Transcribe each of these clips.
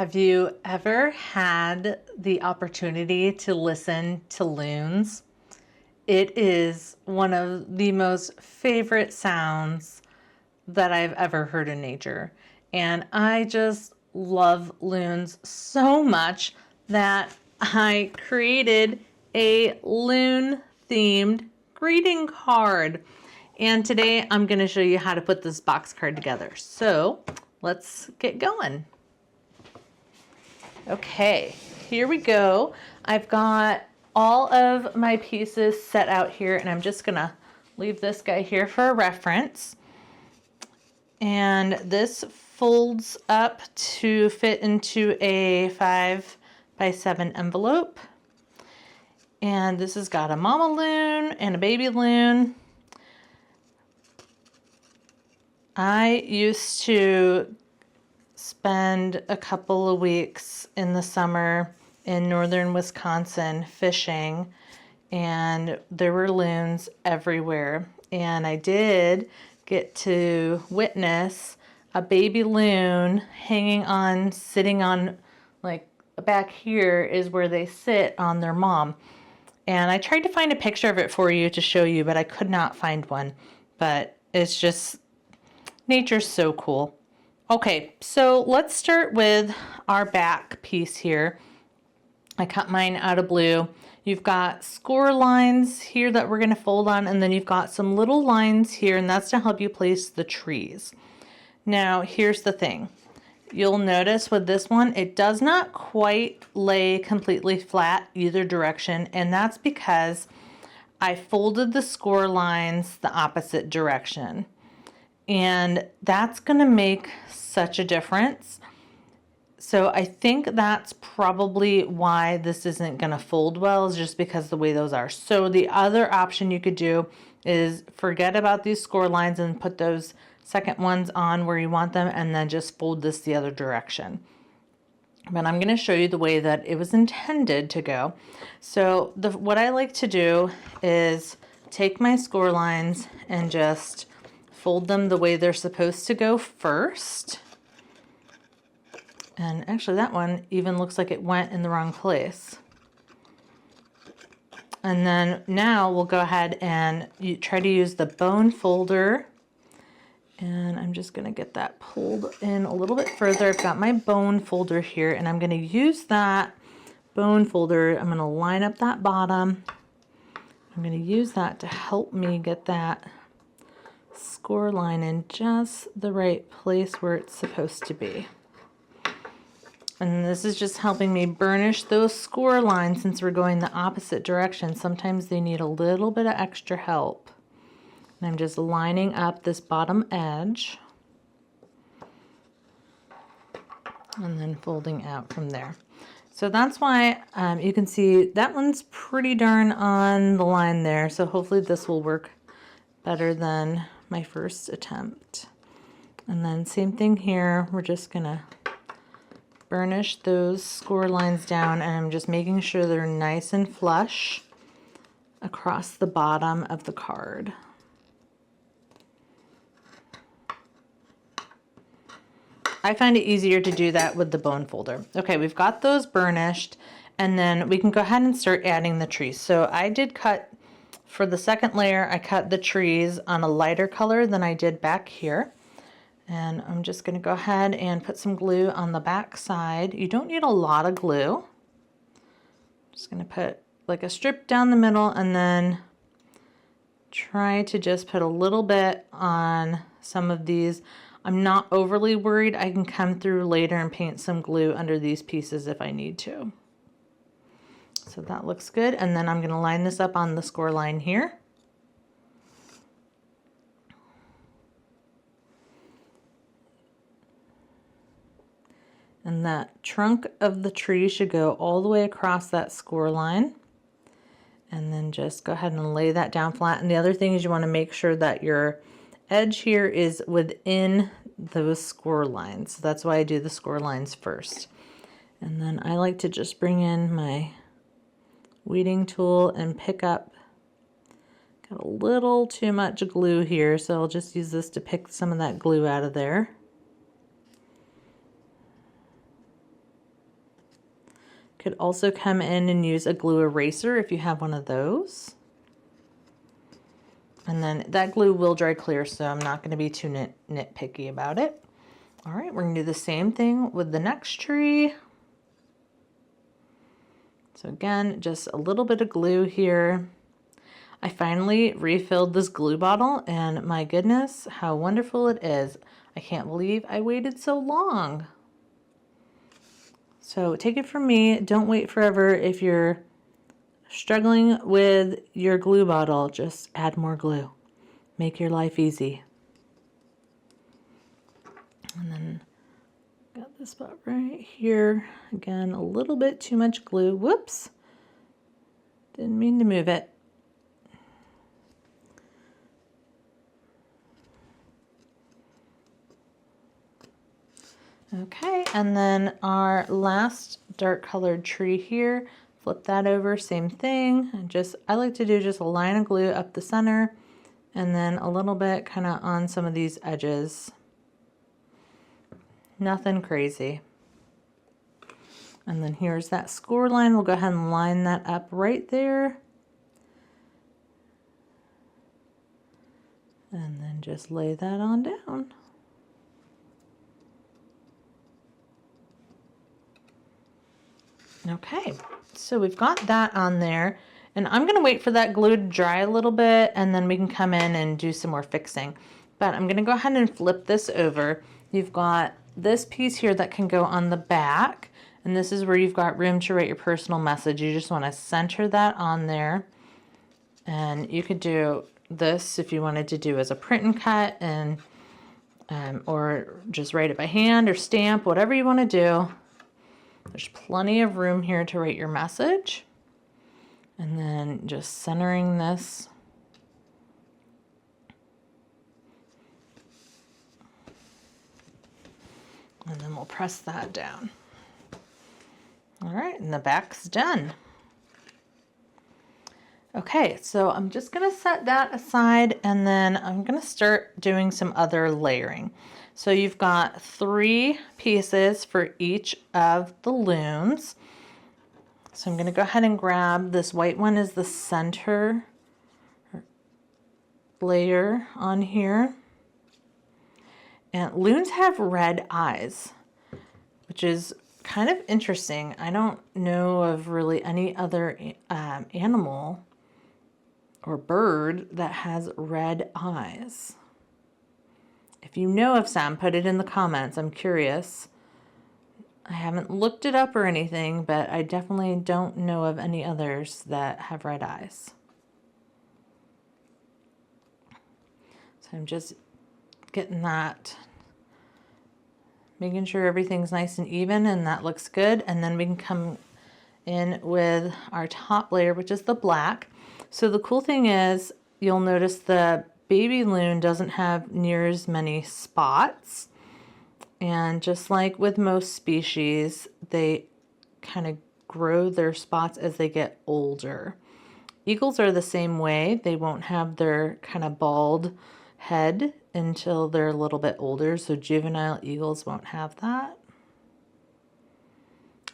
Have you ever had the opportunity to listen to loons? It is one of the most favorite sounds that I've ever heard in nature. And I just love loons so much that I created a loon-themed greeting card. And today I'm going to show you how to put this box card together. So let's get going. Okay, here we go. I've got all of my pieces set out here, and I'm just gonna leave this guy here for a reference. And this folds up to fit into a 5x7 envelope. And this has got a mama loon and a baby loon. I used to spend a couple of weeks in the summer in northern Wisconsin fishing, and there were loons everywhere. And I did get to witness a baby loon hanging on, sitting on, like back here is where they sit on their mom. And I tried to find a picture of it for you to show you, but I could not find one. But it's just, nature's so cool. Okay, so let's start with our back piece here. I cut mine out of blue. You've got score lines here that we're going to fold on, and then you've got some little lines here, and that's to help you place the trees. Now, here's the thing. You'll notice with this one, it does not quite lay completely flat either direction, and that's because I folded the score lines the opposite direction. And that's going to make such a difference. So I think that's probably why this isn't going to fold well, is just because the way those are. So the other option you could do is forget about these score lines and put those second ones on where you want them, and then just fold this the other direction. But I'm going to show you the way that it was intended to go. So what I like to do is take my score lines and just fold them the way they're supposed to go first. And actually that one even looks like it went in the wrong place. And then now we'll go ahead and try to use the bone folder. And I'm just going to get that pulled in a little bit further. I've got my bone folder here, and I'm going to use that bone folder. I'm going to line up that bottom. I'm going to use that to help me get that score line in just the right place where it's supposed to be. And this is just helping me burnish those score lines since we're going the opposite direction. Sometimes they need a little bit of extra help. And I'm just lining up this bottom edge and then folding out from there. So that's why you can see that one's pretty darn on the line there. So hopefully this will work better than my first attempt. And then same thing here, we're just gonna burnish those score lines down, and I'm just making sure they're nice and flush across the bottom of the card. I find it easier to do that with the bone folder. Okay, we've got those burnished, and then we can go ahead and start adding the trees. So I did cut, for the second layer, I cut the trees on a lighter color than I did back here. And I'm just going to go ahead and put some glue on the back side. You don't need a lot of glue. I'm just going to put like a strip down the middle, and then try to just put a little bit on some of these. I'm not overly worried. I can come through later and paint some glue under these pieces if I need to. So that looks good. And then I'm going to line this up on the score line here. And that trunk of the tree should go all the way across that score line. And then just go ahead and lay that down flat. And the other thing is you want to make sure that your edge here is within those score lines. So that's why I do the score lines first. And then I like to just bring in my weeding tool and pick up, got a little too much glue here, so I'll just use this to pick some of that glue out of there. Could also come in and use a glue eraser if you have one of those. And then that glue will dry clear, so I'm not going to be too nitpicky about it. All right, we're going to do the same thing with the next tree. So again, just a little bit of glue here. I finally refilled this glue bottle, and my goodness, how wonderful it is. I can't believe I waited so long. So take it from me, don't wait forever. If you're struggling with your glue bottle, just add more glue. Make your life easy. And then got this spot right here. Again, a little bit too much glue. Whoops. Didn't mean to move it. Okay, and then our last dark colored tree here, flip that over, same thing. And I like to do just a line of glue up the center and then a little bit kind of on some of these edges. Nothing crazy. And then here's that score line. We'll go ahead and line that up right there. And then just lay that on down. Okay, so we've got that on there, and I'm going to wait for that glue to dry a little bit, and then we can come in and do some more fixing. But I'm going to go ahead and flip this over. You've got this piece here that can go on the back, and this is where you've got room to write your personal message. You just want to center that on there, and you could do this if you wanted to do as a print and cut, and or just write it by hand or stamp, whatever you want to do. There's plenty of room here to write your message. And then just centering this. And then we'll press that down. All right, and the back's done. Okay, so I'm just going to set that aside, and then I'm going to start doing some other layering. So you've got 3 pieces for each of the loons. So I'm going to go ahead and grab this white one as the center layer on here. And loons have red eyes, which is kind of interesting. I don't know of really any other animal or bird that has red eyes. If you know of some, put it in the comments. I'm curious. I haven't looked it up or anything, but I definitely don't know of any others that have red eyes. So I'm just getting that, making sure everything's nice and even, and that looks good. And then we can come in with our top layer, which is the black. So the cool thing is, you'll notice the baby loon doesn't have near as many spots. And just like with most species, they kind of grow their spots as they get older. Eagles are the same way. They won't have their kind of bald head until they're a little bit older. So juvenile eagles won't have that.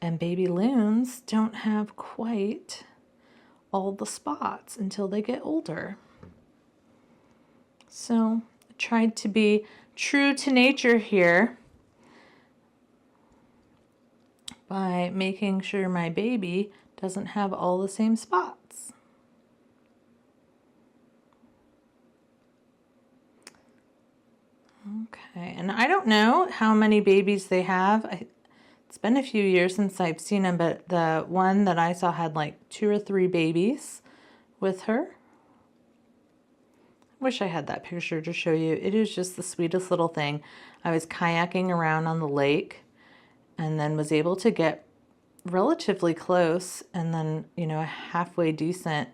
And baby loons don't have quite all the spots until they get older. So I tried to be true to nature here by making sure my baby doesn't have all the same spots. Okay, and I don't know how many babies they have. It's been a few years since I've seen them, but the one that I saw had like 2 or 3 babies with her. Wish I had that picture to show you. It is just the sweetest little thing. I was kayaking around on the lake and then was able to get relatively close, and then, you know, a halfway decent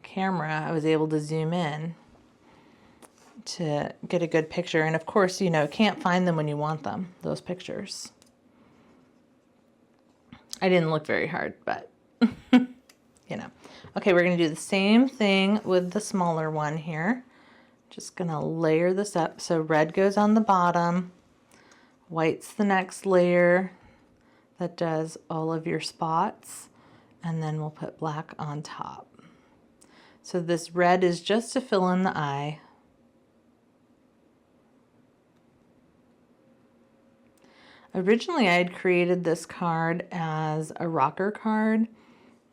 camera, I was able to zoom in to get a good picture. And of course, you know, can't find them when you want them, those pictures. I didn't look very hard, but you know. Okay, we're going to do the same thing with the smaller one here. Just going to layer this up. So red goes on the bottom, white's the next layer, that does all of your spots, and then we'll put black on top. So this red is just to fill in the eye. Originally I had created this card as a rocker card,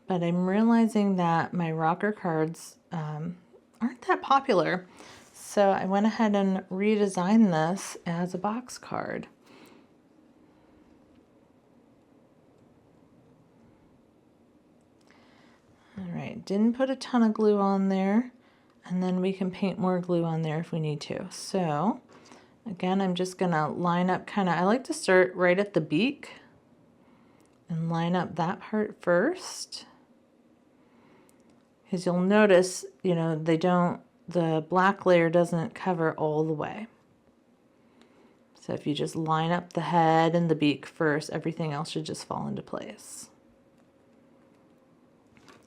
but I'm realizing that my rocker cards aren't that popular. So I went ahead and redesigned this as a box card. All right, didn't put a ton of glue on there, and then we can paint more glue on there if we need to. So again, I'm just gonna line up I like to start right at the beak and line up that part first. Because you'll notice, you know, the black layer doesn't cover all the way. So if you just line up the head and the beak first, everything else should just fall into place.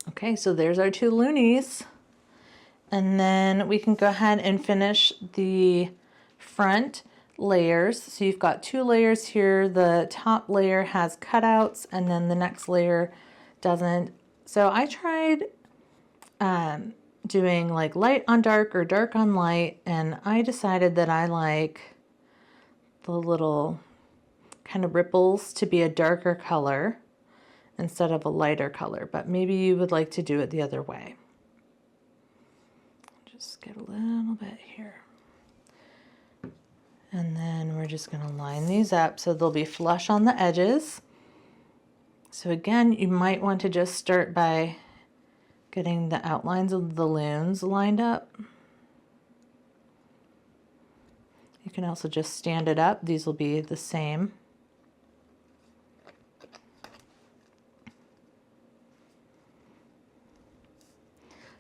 Okay, so there's our two loonies. And then we can go ahead and finish the front layers. So you've got two layers here. The top layer has cutouts and then the next layer doesn't. So I tried doing like light on dark or dark on light, and I decided that I like the little kind of ripples to be a darker color instead of a lighter color, but maybe you would like to do it the other way. Just get a little bit here. And then we're just going to line these up so they'll be flush on the edges. So again, you might want to just start by getting the outlines of the loons lined up. You can also just stand it up. These will be the same.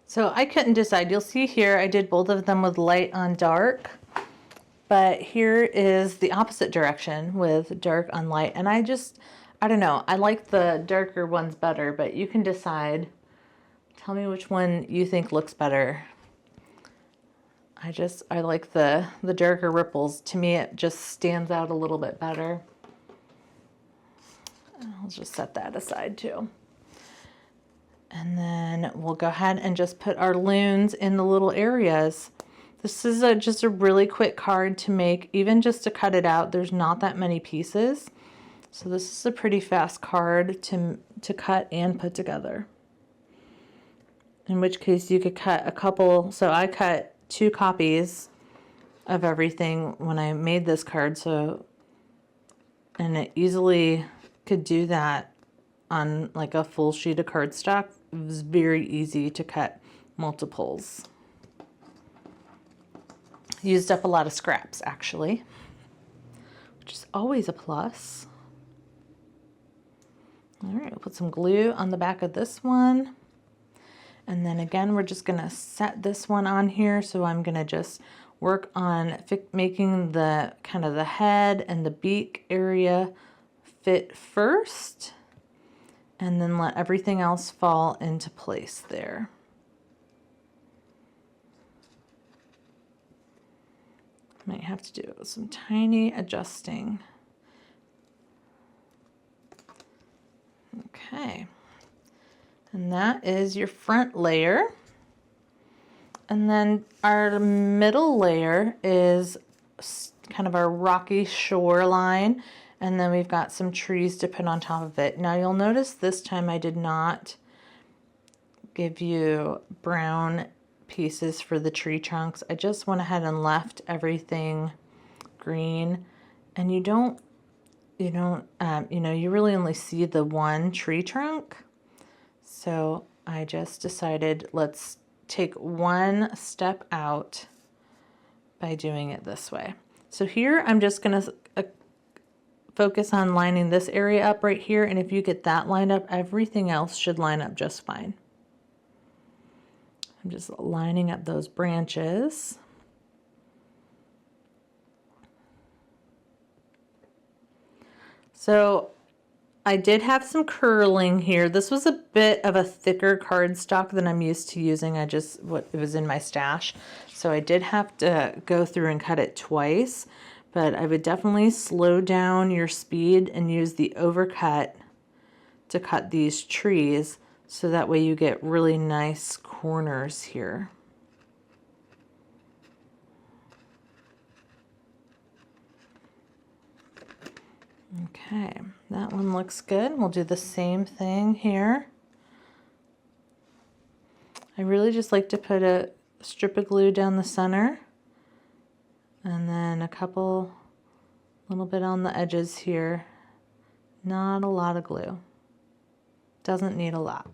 So I couldn't decide. You'll see here I did both of them with light on dark, but here is the opposite direction with dark on light. And I don't know, I like the darker ones better, but you can decide. Tell me which one you think looks better. I like the darker ripples. To me, it just stands out a little bit better. I'll just set that aside too. And then we'll go ahead and just put our loons in the little areas. This is just a really quick card to make, even just to cut it out. There's not that many pieces. So this is a pretty fast card to cut and put together. In which case you could cut a couple. So I cut 2 copies of everything when I made this card. And it easily could do that on like a full sheet of cardstock. It was very easy to cut multiples. Used up a lot of scraps actually, which is always a plus. All right, we'll put some glue on the back of this one. And then again, we're just gonna set this one on here. So I'm gonna just work on making the kind of the head and the beak area fit first, and then let everything else fall into place there. Might have to do some tiny adjusting. Okay. And that is your front layer. And then our middle layer is kind of our rocky shoreline. And then we've got some trees to put on top of it. Now you'll notice this time I did not give you brown pieces for the tree trunks. I just went ahead and left everything green. And you really only see the one tree trunk. So I just decided let's take one step out by doing it this way. So here I'm just going to focus on lining this area up right here, and if you get that lined up, everything else should line up just fine. I'm just lining up those branches. So I did have some curling here. This was a bit of a thicker cardstock than I'm used to using. It was in my stash. So I did have to go through and cut it twice. but I would definitely slow down your speed and use the overcut to cut these trees, so that way you get really nice corners here. Okay, that one looks good. We'll do the same thing here. I really just like to put a strip of glue down the center, and then a little bit on the edges here. Not a lot of glue. Doesn't need a lot.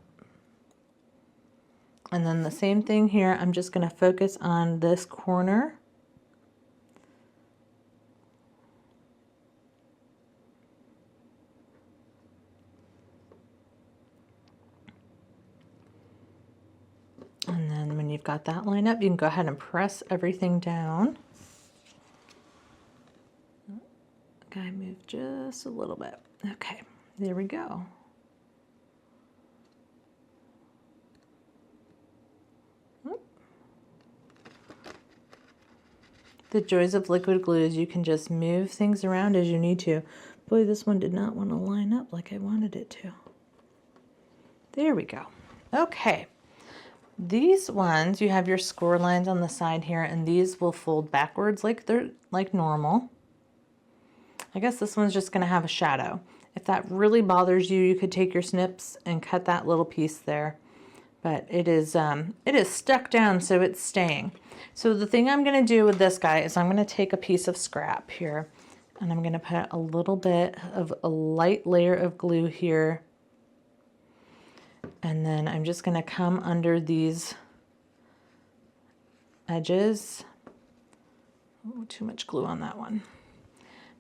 And then the same thing here, I'm just going to focus on this corner. And then when you've got that lined up, you can go ahead and press everything down. Okay, move just a little bit. Okay, there we go. The joys of liquid glue is you can just move things around as you need to. Boy, this one did not want to line up like I wanted it to. There we go. Okay. These ones, you have your score lines on the side here, and these will fold backwards like they're like normal. I guess this one's just going to have a shadow. If that really bothers you, you could take your snips and cut that little piece there. But it is stuck down, so it's staying. So the thing I'm going to do with this guy is I'm going to take a piece of scrap here, and I'm going to put a little bit of a light layer of glue here. And then I'm just going to come under these edges. Oh, too much glue on that one.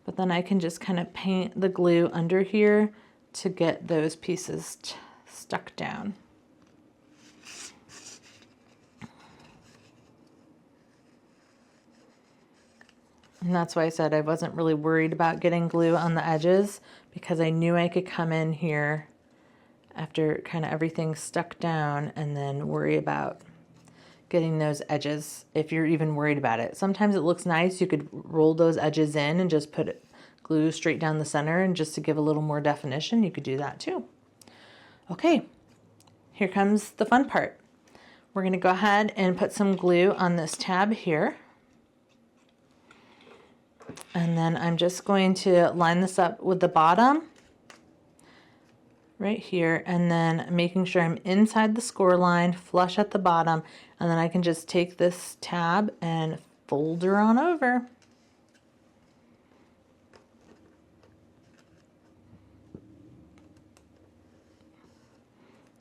But then I can just kind of paint the glue under here to get those pieces stuck down. And that's why I said I wasn't really worried about getting glue on the edges, because I knew I could come in here after kind of everything stuck down and then worry about getting those edges, if you're even worried about it. Sometimes it looks nice. You could roll those edges in and just put glue straight down the center, and just to give a little more definition, you could do that too. Okay, here comes the fun part. We're going to go ahead and put some glue on this tab here. And then I'm just going to line this up with the bottom right here, and then making sure I'm inside the score line, flush at the bottom, and then I can just take this tab and fold her on over.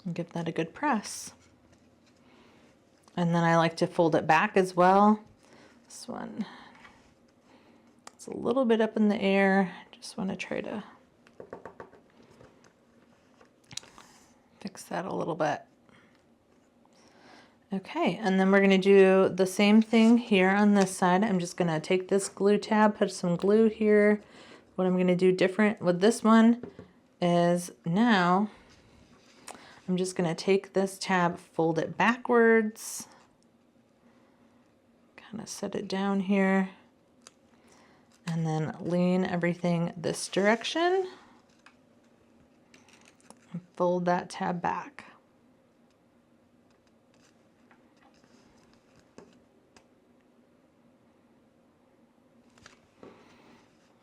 And give that a good press. And then I like to fold it back as well. This one, it's a little bit up in the air. Just want to try to fix that a little bit. Okay, and then we're going to do the same thing here on this side. I'm just going to take this glue tab, put some glue here. What I'm going to do different with this one is now I'm just going to take this tab, fold it backwards, kind of set it down here, and then lean everything this direction. And fold that tab back.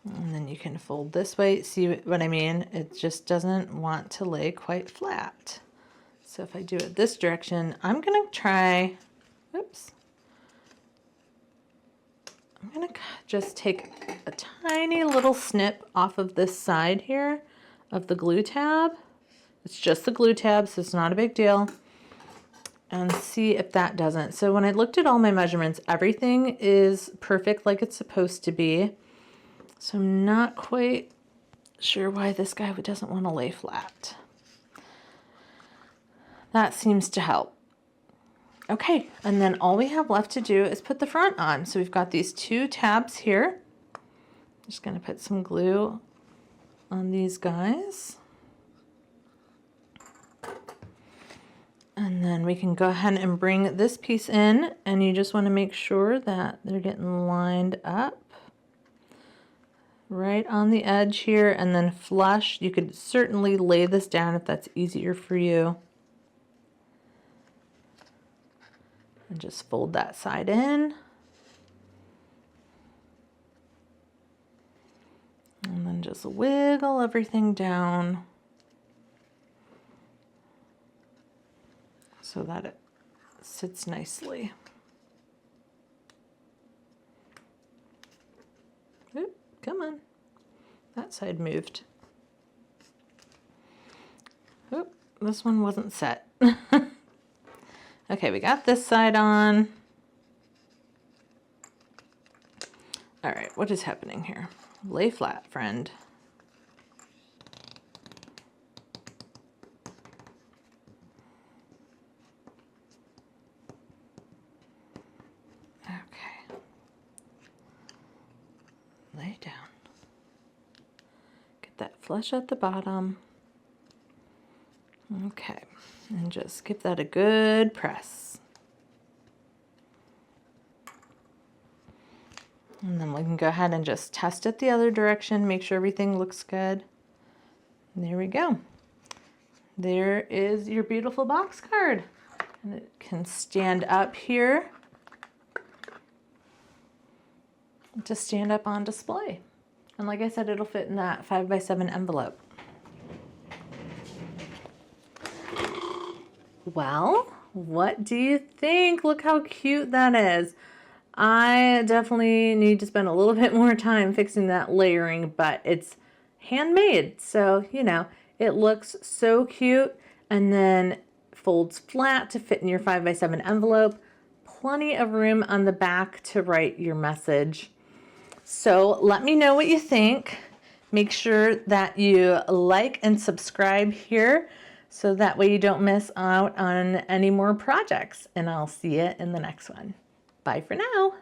And then you can fold this way. See what I mean? It just doesn't want to lay quite flat. So if I do it this direction, I'm going to try, oops. I'm going to just take a tiny little snip off of this side here of the glue tab. It's just the glue tab, so it's not a big deal. And see if that doesn't. So when I looked at all my measurements, everything is perfect like it's supposed to be. So I'm not quite sure why this guy doesn't want to lay flat. That seems to help. Okay, and then all we have left to do is put the front on. So we've got these two tabs here. Just going to put some glue on these guys. And then we can go ahead and bring this piece in, and you just want to make sure that they're getting lined up. right on the edge here and then flush. You could certainly lay this down if that's easier for you. And just fold that side in. And then just wiggle everything down so that it sits nicely. Oop, come on. That side moved. Oop, this one wasn't set. Okay, we got this side on. All right, what is happening here? Lay flat, friend. Okay. Lay down. Get that flush at the bottom. Okay, and just give that a good press. And then we can go ahead and just test it the other direction, make sure everything looks good. And there we go. There is your beautiful box card. And it can stand up here to stand up on display. And like I said, it'll fit in that 5x7 envelope. Well, what do you think? Look how cute that is. I definitely need to spend a little bit more time fixing that layering, but it's handmade. So, you know, it looks so cute and then folds flat to fit in your 5x7 envelope. Plenty of room on the back to write your message. So let me know what you think. Make sure that you like and subscribe here so that way you don't miss out on any more projects. And I'll see you in the next one. Bye for now.